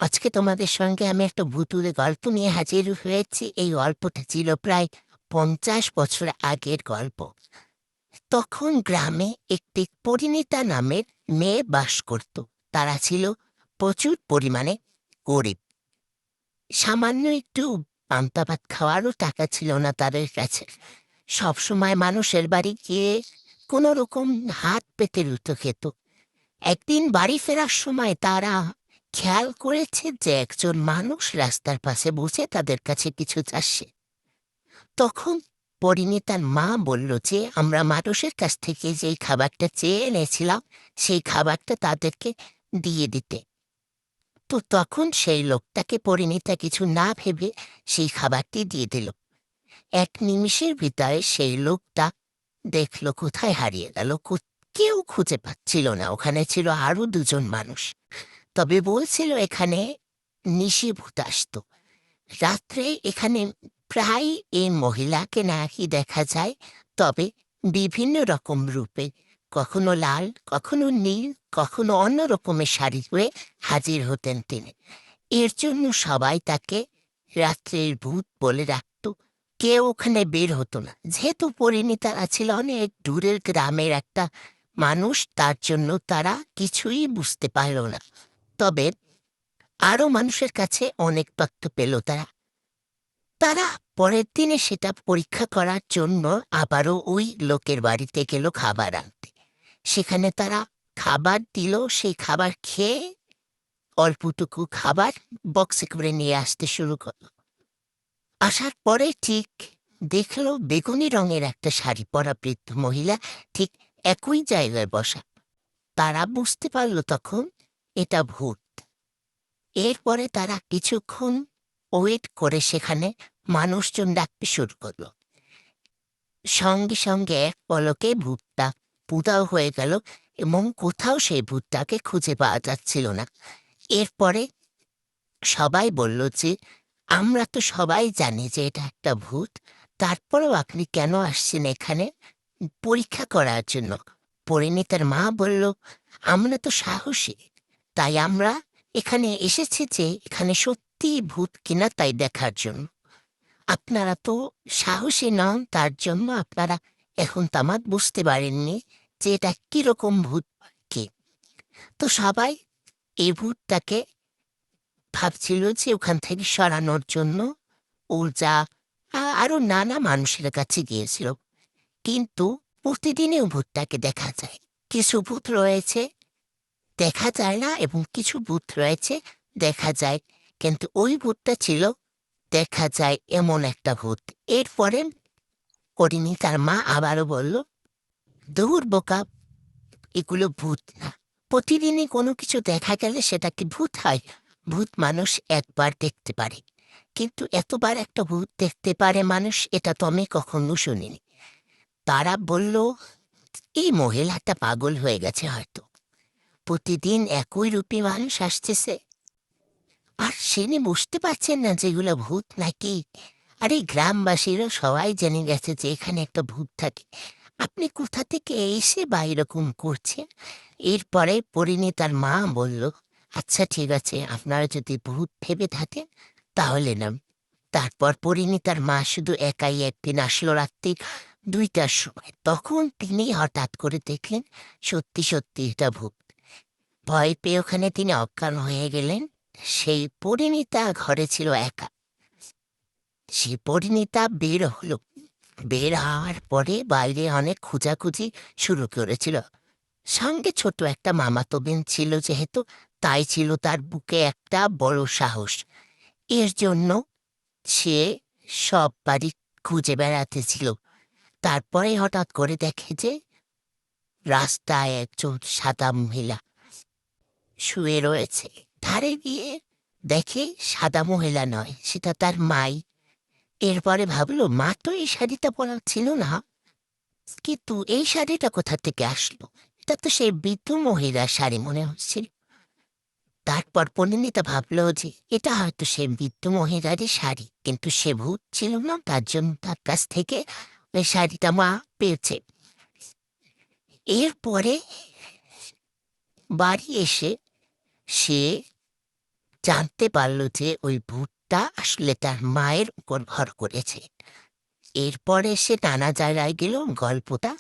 আজকে তোমাদের সঙ্গে আমি একটা ভুতুড়ে গল্প নিয়ে হাজির হয়েছি। এই গল্পটা ছিল প্রায় 50 বছর আগের গল্প। তখন গ্রামে একটি পরিণীতা নামের মেয়ে বাস করত। তারা ছিল প্রচুর পরিমাণে গরিব। সামান্য একটু পান্তা ভাত খাওয়ারও টাকা ছিল না তাদের কাছে। সবসময় মানুষের বাড়ি গিয়ে কোনো রকম হাত পেতে রুতো খেত। একদিন বাড়ি ফেরার সময় তারা খেয়াল করেছে যে একজন মানুষ রাস্তার পাশে বসে তাদের কাছে কিছু চাচ্ছে। তখন পরিণীতার মা বলল যে আমরা মানুষের কাছ থেকে যেই খাবারটা চেয়ে এনেছিলাম সেই খাবারটা তাদেরকে দিয়ে দিতে। তো তখন সেই লোকটাকে পরিণীতা কিছু না ভেবে সেই খাবারটি দিয়ে দিল। এক নিমিষের ভিতরে সেই লোকটা দেখল কোথায় হারিয়ে গেল। কেউ খুঁজে পাচ্ছিল না। ওখানে ছিল আরো দুজন মানুষ। তবে বলছিল এখানে নিশি ভূত আসত। রাত্রে এখানে প্রায় এই মহিলাকে নাকি দেখা যায়, তবে বিভিন্ন রকম রূপে। কখনো লাল, কখনো নীল, কখনো অন্য রকমের শাড়ি পরে হাজির হতেন তিনি। এর জন্য সবাই তাকে রাত্রের ভূত বলে রাখত। কেউ ওখানে বের হতো না, যেহেতু পরিণীতারা ছিল অনেক দূরের গ্রামের একটা মানুষ, তার জন্য তারা কিছুই বুঝতে পারল না। তবে আরো মানুষের কাছে অনেক তথ্য পেল তারা। তারা পরের দিনে সেটা পরীক্ষা করার জন্য আবারও ওই লোকের বাড়িতে গেল খাবার আনতে। সেখানে তারা খাবার দিল। সেই খাবার খেয়ে অল্পটুকু খাবার বক্সে করে নিয়ে আসতে শুরু করলো। আসার পরে ঠিক দেখলো বেগুনি রঙের একটা শাড়ি পরা বৃদ্ধ মহিলা ঠিক একই জায়গায় বসা। তারা বুঝতে পারল তখন এটা ভূত। এরপরে তারা কিছুক্ষণ ওয়েট করে সেখানে মানুষজন ডাকতে শুরু করলো। সঙ্গে সঙ্গে এক পলকে ভূতটা উধাও হয়ে গেল এবং কোথাও সেই ভূতটাকে খুঁজে পাওয়া যাচ্ছিল না। এরপরে সবাই বলল যে আমরা তো সবাই জানি যে এটা একটা ভূত, তারপরেও আপনি কেন আসছেন এখানে পরীক্ষা করার জন্য? পরিণীতার মা বলল, আমরা তো সাহসী, তাই আমরা এখানে এসেছি যে এখানে সত্যিই ভূত কিনা তাই দেখার জন্য। আপনারা তো সাহসী নন, তার জন্য আপনারা এখন তামাদ বুঝতে পারেননি যে এটা কিরকম ভূত কি। তো সবাই এই ভূতটাকে ভাবছিল যে ওখান থেকে সরানোর জন্য ওঝা আরো নানা মানুষের কাছে গিয়েছিল। কিন্তু প্রতিদিনই ভূতটাকে দেখা যায়। কিছু ভূত রয়েছে দেখা যায় না এবং কিছু ভূত রয়েছে দেখা যায়। কিন্তু ওই ভূতটা ছিল দেখা যায় এমন একটা ভূত। এরপরে করিনি তার মা আবারও বলল, দূর বোকা, এগুলো ভূত না। প্রতিদিনই কোনো কিছু দেখা গেলে সেটা কি ভূত হয়? ভূত মানুষ একবার দেখতে পারে, কিন্তু এতবার একটা ভূত দেখতে পারে মানুষ, এটা তো আমি কখনো শুনিনি। তারা বলল, এই মহিলাটা পাগল হয়ে গেছে হয়তো। প্রতিদিন একই রূপী মানুষ আসতেছে আর সেনি বুঝতে পারছেন না যেগুলো ভূত নাকি। আর এই গ্রামবাসীরা সবাই জেনে গেছে যে এখানে একটা ভূত থাকে। আপনি কোথা থেকে এসে বা এরকম করছেন? এরপরে পরিণীতার মা বলল, আচ্ছা ঠিক আছে, আপনারা যদি ভূত ভেবে থাকেন তাহলে নাম। তারপর পরিণীতার মা শুধু একাই একদিন আসলো রাত্রি 2টার সময়। তখন তিনি হঠাৎ করে দেখলেন সত্যি সত্যি এটা ভূত। ভয় পেয়ে ওখানে তিনি অজ্ঞান হয়ে গেলেন। সেই পরিণীতা ঘরে ছিল একা। সেই পরিণীতা বের হলো। বের হওয়ার পরে বাইরে অনেক খোঁজাখুঁজি শুরু করেছিল। সঙ্গে ছোট একটা মামাতো বোন ছিল যেহেতু, তাই ছিল তার বুকে একটা বড় সাহস। এর জন্য সে সব বাড়ি খুঁজে বেড়াতেছিল। তারপরে হঠাৎ করে দেখে যে রাস্তায় একজন সাদা মহিলা শুয়ে রয়েছে। ধারে গিয়ে দেখে সাদা মহিলা নয়, সেটা তার মাই। এরপরে ভাবলো মা তো এই শাড়িটা পরা ছিল না, কিন্তু এই শাড়িটা কোথা থেকে আসলো? এটা তো সেই বৃদ্ধ মহিলার শাড়ি মনে হচ্ছিল। তারপর পরিণীতা ভাবলো যে এটা হয়তো সে বৃদ্ধ মহিলারই শাড়ি, কিন্তু সে ভূত ছিল না, তার জন্য তার কাছ থেকে ওই শাড়িটা মা পেয়েছে। এরপরে বাড়ি এসে সে জানতে পারল যে ওই ভূতটা আসলে তার মায়ের উপর ভর করেছে। এরপরে সে নানা জায়গায় গেল গল্পটা